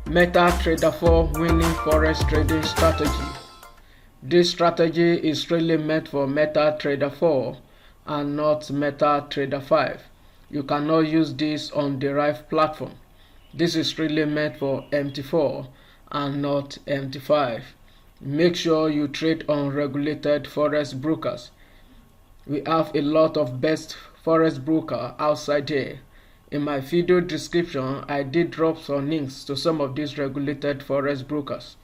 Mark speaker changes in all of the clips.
Speaker 1: MetaTrader 4 winning forex trading strategy. This strategy is really meant for MetaTrader 4 and not MetaTrader 5. You cannot use this on derived platform. This is really meant for MT4 and not MT5. Make sure you trade on regulated forex brokers. We have a lot of best forex broker outside there. In my video description, I did drop some links to some of these regulated forex brokers.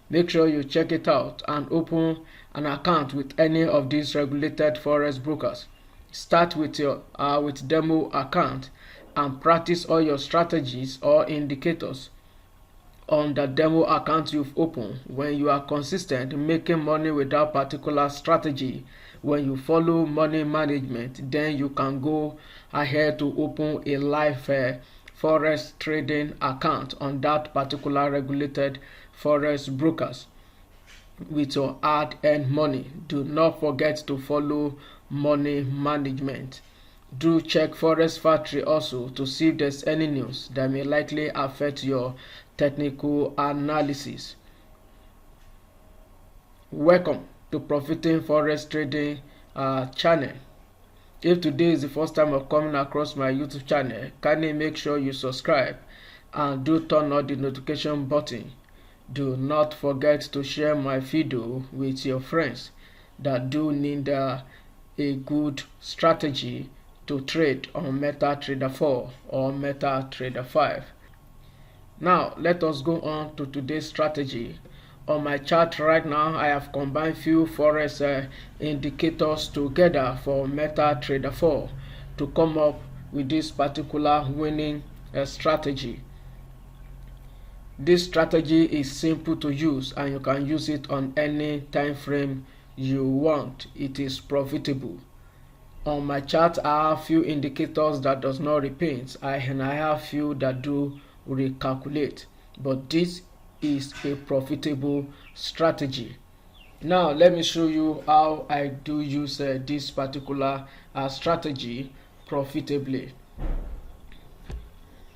Speaker 1: Make sure you check it out and open an account with any of these regulated forex brokers. Start with your demo account and practice all your strategies or indicators on the demo account you've opened. When you are consistent making money without particular strategy, when you follow money management, then you can go ahead to open a live forex trading account on that particular regulated forex brokers with your hard earned money. Do not forget to follow money management. Do check Forex Factory also to see if there's any news that may likely affect your technical analysis. Welcome to Profiting Forex Trading channel. If today is the first time of coming across my YouTube channel, kindly make sure you subscribe and do turn on the notification button. Do not forget to share my video with your friends that do need a good strategy to trade on MetaTrader 4 or MetaTrader 5. Now let us go on to today's strategy. On my chart right now, I have combined few forex indicators together for MetaTrader 4 to come up with this particular winning strategy. This strategy is simple to use and you can use it on any time frame you want. It is profitable. On my chart, I have few indicators that does not repaint and I have few that do recalculate, but this is a profitable strategy. Now let me show you how I do use this particular strategy profitably.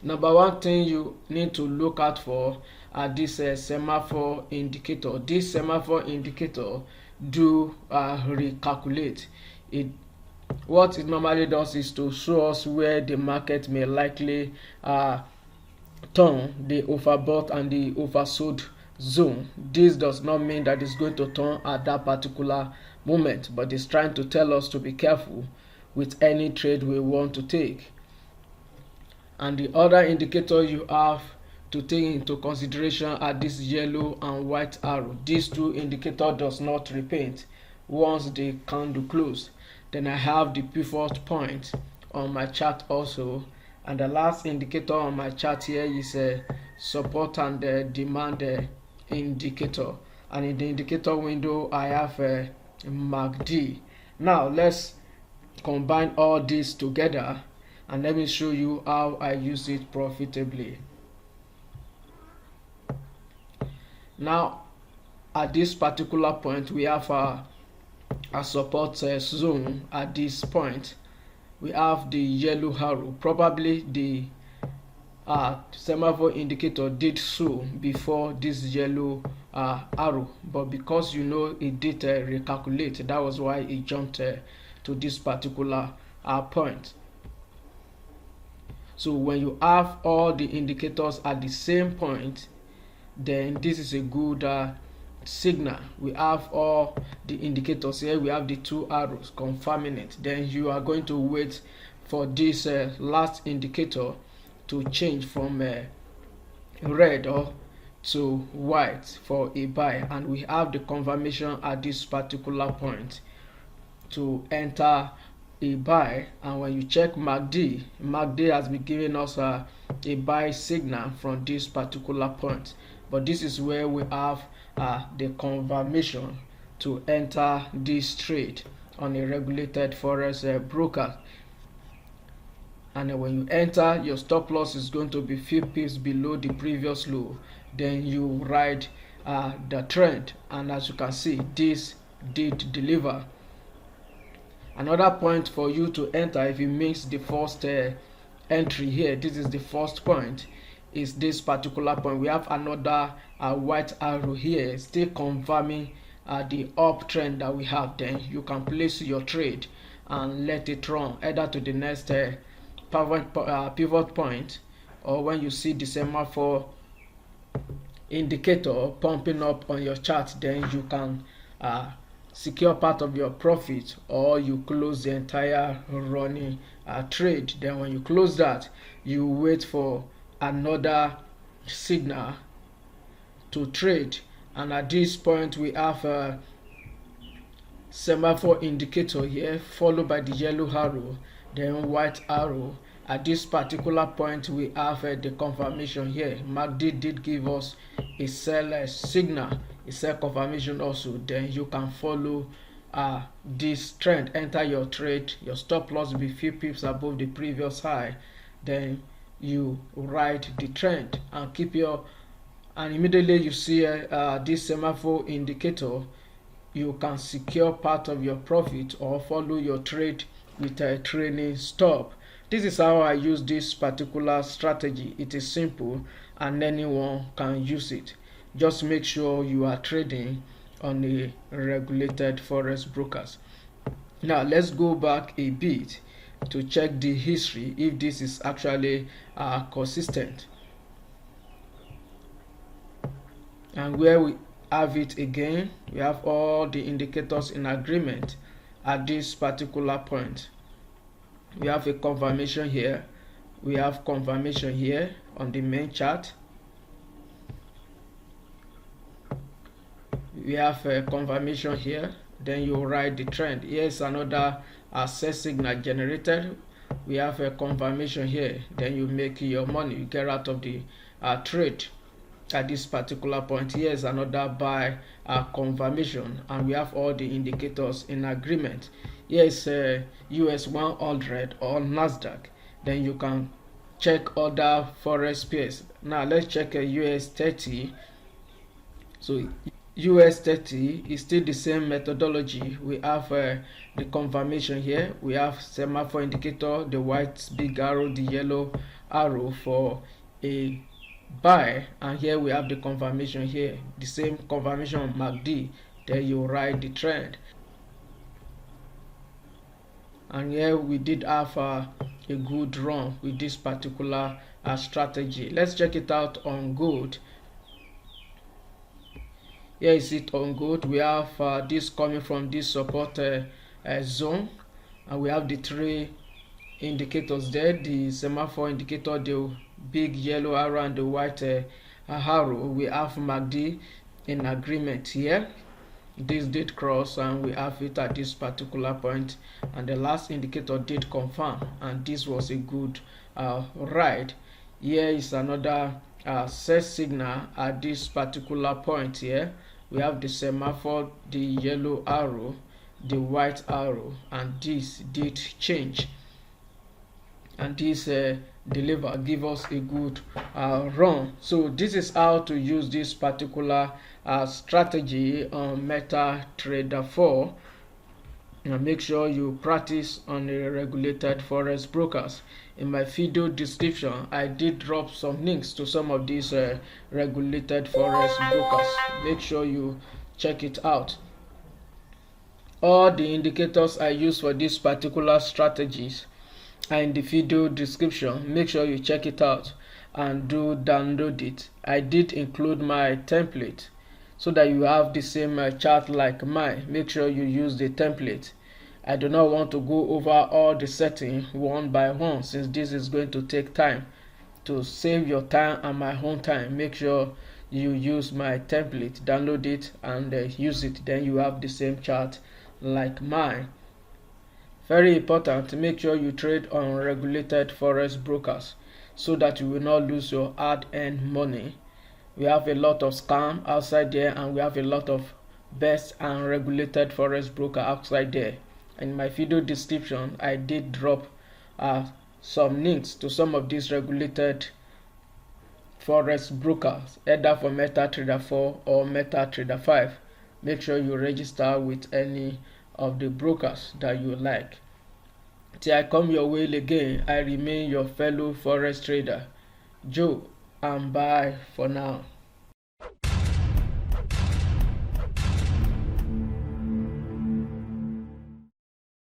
Speaker 1: Number one thing you need to look out for are this semaphore indicator. This semaphore indicator do recalculate. What it normally does is to show us where the market may likely turn the overbought and the oversold zone. This does not mean that it's going to turn at that particular moment, but it's trying to tell us to be careful with any trade we want to take. And the other indicator you have to take into consideration are this yellow and white arrow. These two indicators does not repaint once the candle close. Then I have the pivot point on my chart also, and the last indicator on my chart here is a support and demand indicator, and in the indicator window I have a MACD. Now let's combine all these together and let me show you how I use it profitably. Now at this particular point we have a support zone. At this point we have the yellow arrow. Probably the semaphore indicator did so before this yellow arrow, but because it did recalculate, that was why it jumped to this particular point. So when you have all the indicators at the same point, then this is a good signal. We have all the indicators here. We have the two arrows confirming it. Then you are going to wait for this last indicator to change from red or to white for a buy, and we have the confirmation at this particular point to enter a buy. And when you check MACD has been giving us a buy signal from this particular point, but this is where we have the confirmation to enter this trade on a regulated forex broker. And when you enter, your stop loss is going to be few pips below the previous low. Then you ride the trend, and as you can see, this did deliver. Another point for you to enter, if you miss the first entry here, this is the first point, is this particular point. We have another white arrow here, still confirming the uptrend that we have. Then you can place your trade and let it run either to the next pivot point, or when you see the semaphore indicator pumping up on your chart, then you can secure part of your profit, or you close the entire running trade. Then when you close that, you wait for another signal to trade, and at this point we have a semaphore indicator here, followed by the yellow arrow, then white arrow. At this particular point we have the confirmation here. MACD did give us a sell signal, a sell confirmation also. Then you can follow this trend, enter your trade. Your stop loss will be few pips above the previous high. Then you ride the trend and keep your, and immediately you see this semaphore indicator, you can secure part of your profit or follow your trade with a trailing stop. This is how I use this particular strategy. It is simple and anyone can use it. Just make sure you are trading on a regulated forex brokers. Now let's go back a bit to check the history if this is actually consistent. And where we have it again, we have all the indicators in agreement at this particular point. We have a confirmation here, we have confirmation here on the main chart, we have a confirmation here. Then you write the trend. Here's another sell signal generated. We have a confirmation here. Then you make your money, you get out of the trade at this particular point. Here's another buy confirmation, and we have all the indicators in agreement. Here is US 100 or Nasdaq. Then you can check other forex pairs. Now let's check a US 30. So US 30 is still the same methodology. We have the confirmation here. We have semaphore indicator, the white big arrow, the yellow arrow for a buy, and here we have the confirmation here, the same confirmation on MACD. Then you ride the trend, and here we did have a good run with this particular strategy. Let's check it out on gold. Here is it on gold. We have this coming from this support zone, and we have the three indicators there, the semaphore indicator, the big yellow arrow, and the white arrow. We have MACD in agreement here. This did cross, and we have it at this particular point, and the last indicator did confirm, and this was a good ride. Here is another sell signal at this particular point. Here we have the semaphore, the yellow arrow, the white arrow, and this did change, and this give us a good run. So this is how to use this particular strategy on MetaTrader 4. Now make sure you practice on a regulated forex brokers. In my video description, I did drop some links to some of these regulated forex brokers. Make sure you check it out. All the indicators I use for these particular strategies are in the video description. Make sure you check it out and do download it. I did include my template so that you have the same chart like mine. Make sure you use the template. I do not want to go over all the settings one by one, since this is going to take time. To save your time and my own time, make sure you use my template, download it and use it. Then you have the same chart like mine. Very important, make sure you trade on regulated forex brokers so that you will not lose your hard-earned money. We have a lot of scam outside there, and we have a lot of best and regulated forex broker outside there. In my video description, I did drop some links to some of these regulated forex brokers, either for MetaTrader 4 or MetaTrader 5. Make sure you register with any of the brokers that you like. Till I come your way again, I remain your fellow forex trader, Joe. and bye for now.